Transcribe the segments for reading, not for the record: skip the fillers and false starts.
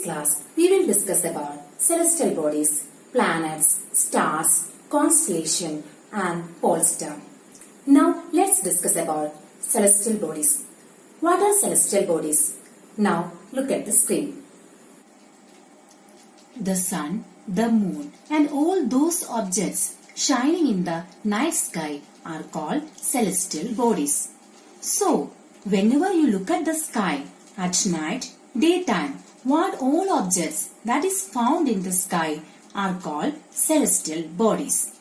class, we will discuss about celestial bodies, planets, stars, constellation and pole star. Now let's discuss about celestial bodies. What are celestial bodies? Now look at the screen. The sun, the moon and all those objects shining in the night sky are called celestial bodies. So, whenever you look at the sky at night, daytime, what all objects that is found in the sky are called celestial bodies.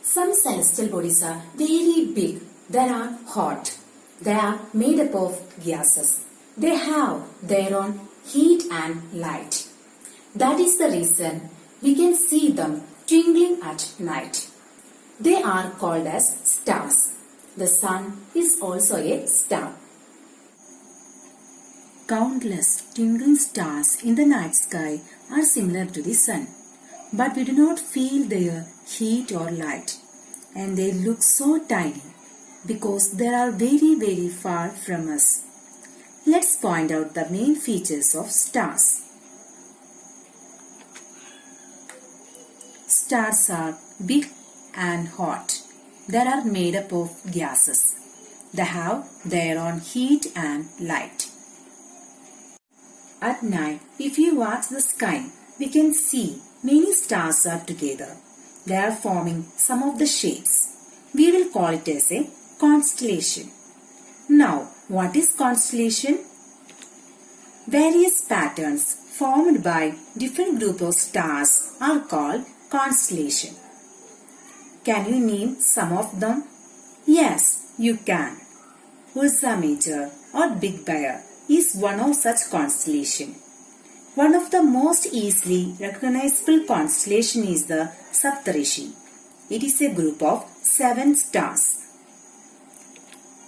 Some celestial bodies are very big. They are hot. They are made up of gases. They have their own heat and light. That is the reason we can see them twinkling at night. They are called as stars. The sun is also a star. Countless twinkling stars in the night sky are similar to the sun, but we do not feel their heat or light, and they look so tiny because they are very far from us. Let's point out the main features of stars. Stars are big and hot. They are made up of gases. They have their own heat and light. At night, if you watch the sky, we can see many stars are together. They are forming some of the shapes. We will call it as a constellation. Now, what is constellation? Various patterns formed by different groups of stars are called constellation. Can you name some of them? Yes, you can. Ursa Major or Big Bear is one of such constellation. One of the most easily recognizable constellation is the Saptarishi. It is a group of 7 stars.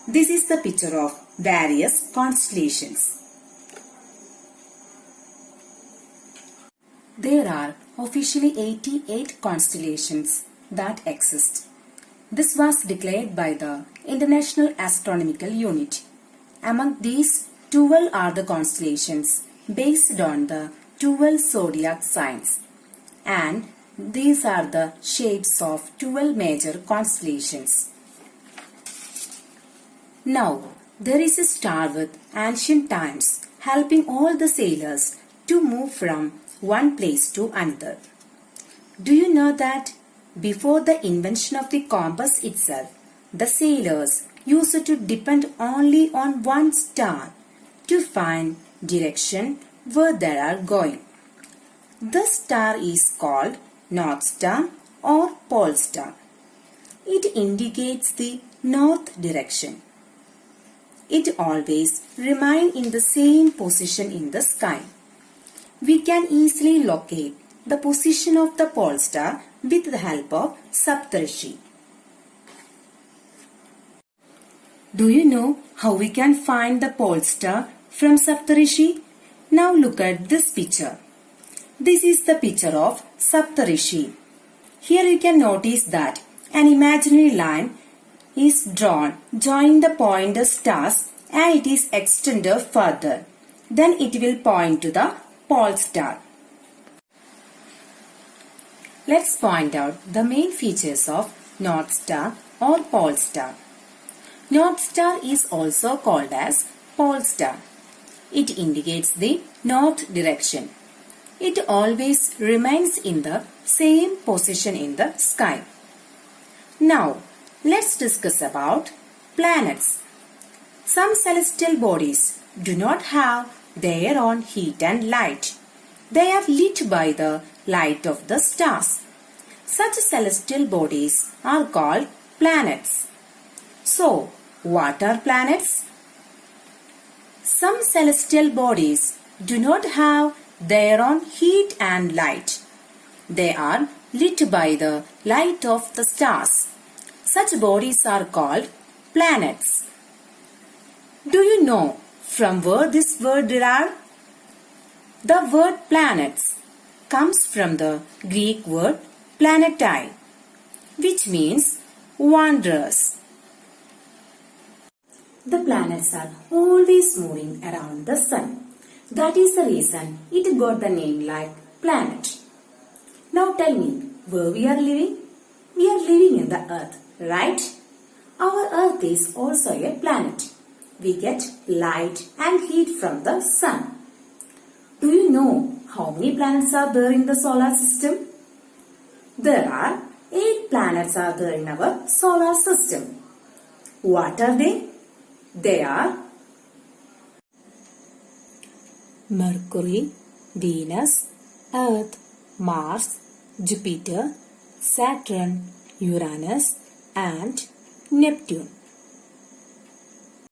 This is the picture of various constellations. There are officially 88 constellations that exist. This was declared by the International Astronomical Unit. Among these, 12 are the constellations based on the 12 zodiac signs, and these are the shapes of 12 major constellations. Now, there is a star with ancient times helping all the sailors to move from one place to another. Do you know that before the invention of the compass itself, the sailors used to depend only on one star to find direction where they are going? This star is called North Star or Pole Star. It indicates the north direction. It always remains in the same position in the sky. We can easily locate the position of the pole star with the help of Saptarishi. Do you know how we can find the pole star from Saptarishi? Now look at this picture. This is the picture of Saptarishi. Here you can notice that an imaginary line is drawn joining the pointer stars and it is extended further. Then it will point to the pole star. Let's point out the main features of North Star or Pole Star. North Star is also called as Pole Star. It indicates the north direction. It always remains in the same position in the sky. Now, let's discuss about planets. Some celestial bodies do not have their own heat and light. They are lit by the light of the stars. Such celestial bodies are called planets. So, what are planets? Some celestial bodies do not have their own heat and light. They are lit by the light of the stars. Such bodies are called planets. Do you know from where this word derived? The word planets comes from the Greek word planetai, which means wanderers. The planets are always moving around the sun. That is the reason it got the name like planet. Now tell me, where we are living? We are living in the earth, right? Our earth is also a planet. We get light and heat from the sun. Do you know how many planets are there in the solar system? There are 8 planets are there in our solar system. What are they? They are Mercury, Venus, Earth, Mars, Jupiter, Saturn, Uranus and Neptune.